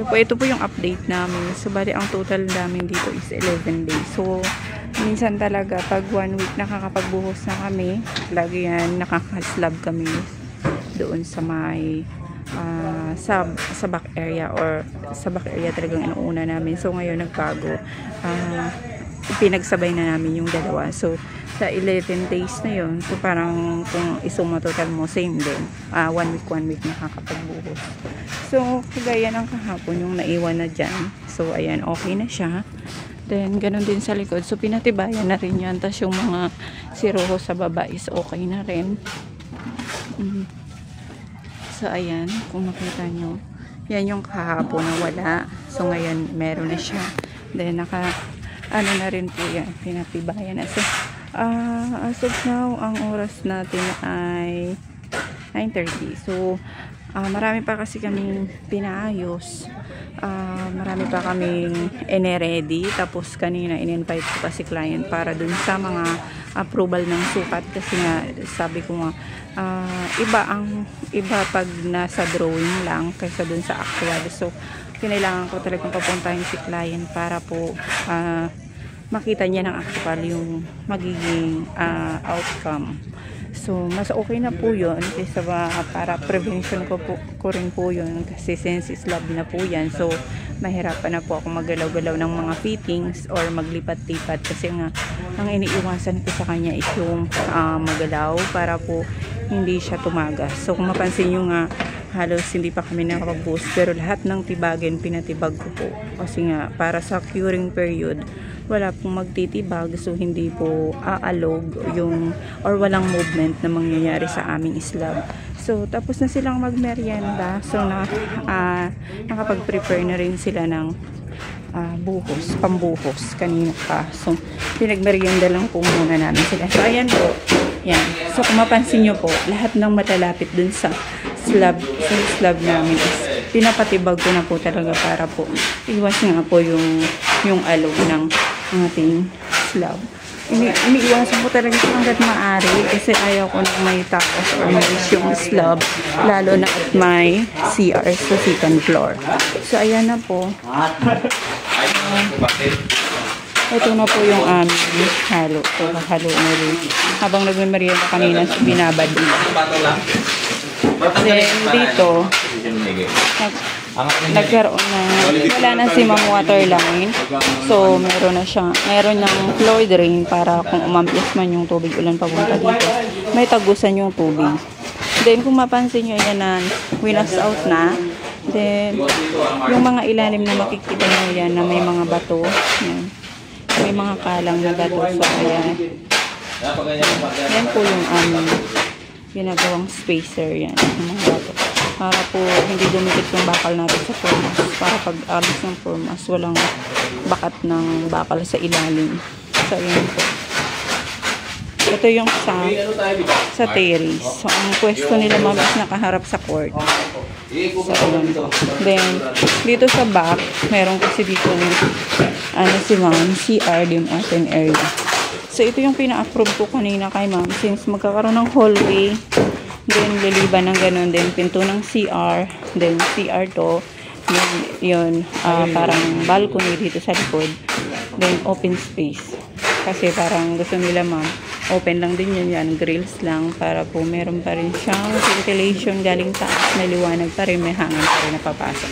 po, ito po yung update namin. So, bali, ang total namin dito is 11 days. So, minsan talaga, pag 1 week nakakapagbuhos na kami, lagi yan, nakaka-slab kami doon sa may sa back area, or sa back area talagang inuuna namin. So, ngayon nagbago. Pinagsabay na namin yung dalawa. So, sa 11 days na yun, so parang kung isuma total mo, same din. 1 week nakakapagbuhos. So, kagaya ng kahapon yung naiwan na dyan. So, ayan, okay na siya. Then, ganun din sa likod. So, pinatibayan na rin yan. Tapos yung mga siroho sa baba is okay na rin. So, ayan, kung makita nyo, yan yung kahapon na wala. So, ngayon, meron na siya. Then, ano na rin po yan, pinatibayan na. So, as of now, ang oras natin ay 9:30. So, marami pa kasi kaming pinaayos. Marami pa kaming ine-ready. Tapos kanina in-invite ko pa si client para dun sa mga approval ng sukat. Kasi nga, sabi ko nga, iba pag nasa drawing lang kaysa dun sa actual. So, kailangan ko talagang papuntahin si client para po makita niya ng actual yung magiging outcome. So, mas okay na po yun kaysa para prevention ko rin po yun, kasi since slab na po yan. So, mahirapan na po ako maggalaw-galaw ng mga fittings or maglipat-lipat, kasi nga ang iniiwasan ko sa kanya is yung magalaw para po hindi siya tumagas. So, kung mapansin nyo nga, halos hindi pa kami nakapag-boost, pero lahat ng tibagin pinatibag ko po, kasi nga para sa curing period wala pong magtitibag, so hindi po aalog yung or walang movement na mangyayari sa aming slab. So tapos na silang magmerienda, so nakapag-prepare na rin sila ng pambuhos kanina pa. So pinagmerienda lang po muna namin sila. So ayan po, yan. So kung mapansin nyo po, lahat ng malalapit dun sa slab namin is pinapatibag ko na po talaga para po iwas nga po yung alog ng ating slab. Iniiwasan ko talaga hanggat maaari, kasi ayaw ko na may tapos or may yung slab, lalo na at may CR sa second floor. So ayan na po. Ito na po yung aming halo. So halo na rin. Habang nagmemerienda kanina, binabad din. Then dito, nagkaroon na, wala na si Ma'am Waterline. So meron ng floor drain para kung umampias man yung tubig ulan papunta dito, may tagusan yung tubig. Then kung mapansin nyo, yan na winas out na. Then yung mga ilalim na makikita nyo yan na may mga bato, yan. May mga kalang na bato. So ayan, yan po yung ginagawang spacer, yan yung mga bato, para po hindi dumikit yung bakal natin sa formas, para pag alis ng formas walang bakat ng bakal sa ilalim. So ayan po, ito yung sa terrace. So ang pwesto nila ma'am is nakaharap sa court. So ayan po. Then dito sa back, meron kasi dito si ma'am, CR, yung open area. So ito yung pina-approve ko kanina kay ma'am, since magkakaroon ng hallway, then liliban ng ganun, then pinto ng CR, then CR to, then yun, parang balcony dito sa likod, then open space. Kasi parang gusto nila ma'am, open lang din yun, yan, grills lang, para po meron pa rin siyang ventilation galing taas, may liwanag pa rin, may hangin pa rin napapasok.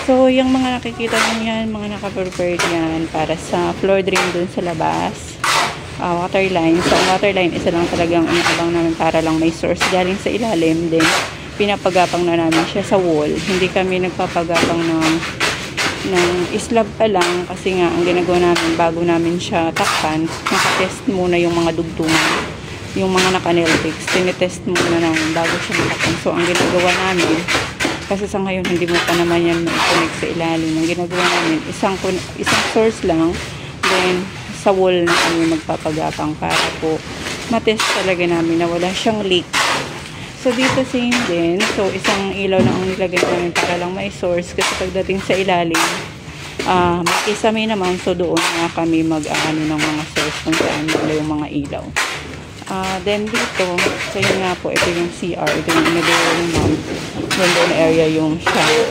So yung mga nakikita nyo yan, mga naka-prepared yan para sa floor drain dun sa labas. Waterline. So, ang waterline, isa lang talagang iniabang namin para lang may source galing sa ilalim. Then, pinapagapang na namin siya sa wall. Hindi kami nagpapagapang ng slab pa lang, kasi nga, ang ginagawa namin, bago namin siya takpan, nakatest muna yung mga dugtungan. Yung mga naka-nailfix, tinitest muna namin bago siya takpan. So, ang ginagawa namin, kasi sa ngayon, hindi mo pa naman yan connect sa ilalim. Ang ginagawa namin, isang source lang, then, sa wall na kami magpapagapang para po matest talaga namin na wala siyang leak. So dito same din. So isang ilaw na ang nilagay namin para lang may source, kasi pagdating sa ilalim may kisame naman, so doon nga kami mag-ano ng mga source kung saan wala yung mga ilaw. Then dito, so yun nga po, ito yung CR, ito yung inagawa ng mount. Then doon area yung shower.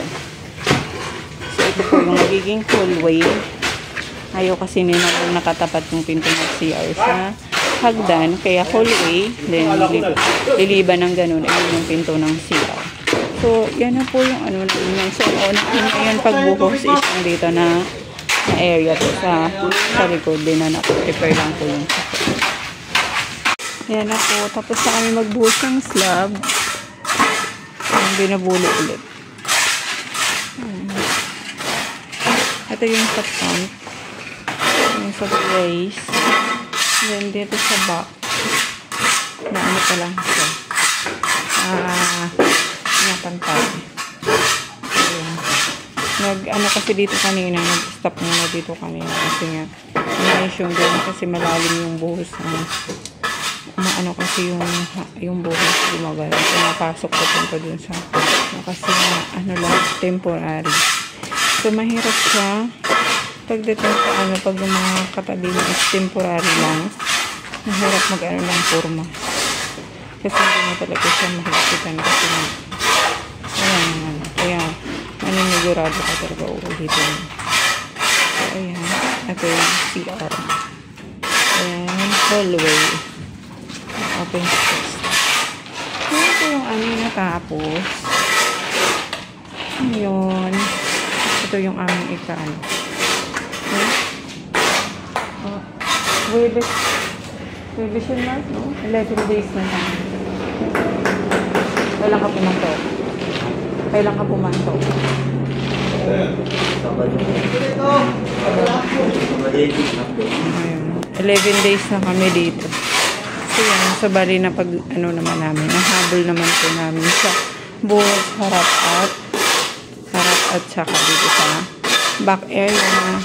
ito po yung magiging hallway. Ayaw kasi nila nakatapat yung pinto ng CR sa hagdan. Kaya hallway, then liliban ng ganun ay yung pinto ng CR. So, yan na po yung ano namin. So, ngayon pagbuhos is yung dito na area to sa likod din na prepare lang po yung sakit. Yan na po. Tapos na kami magbuhos ng slab. Yung binabulo ulit. Ito yung sa front. Yung sa brace. Then, dito sa back. Na ano pa lang siya. Napantay. Ano kasi dito kanina, nag-stop muna dito kanina kasi nga nice yung doon kasi malalim yung buhos ano kasi yung buhos gumagalaw. So, napasok ko punta dun sa kasi ano lang, temporary. So, mahirap siya pagdating sa pag yung mga katabi mo is temporary lang, mahirap mag-ano ng forma. Kasi hindi mo talaga siya mahigitan kasi kaya naninisigurado ka talaga uulitin. So, ayan. Ito yung CR. Ayan, hallway. Open space. So, ito yung natapos. Ngayon, ito yung aming ikaan. Okay? Revision month, no? 11 days na lang. Kailan ka pumanto? Kailan ka pumanto? 11 days na kami dito. So yan, sa bali na pag naman namin, nahabol naman po namin sa buhos, harap at saka dito sa back area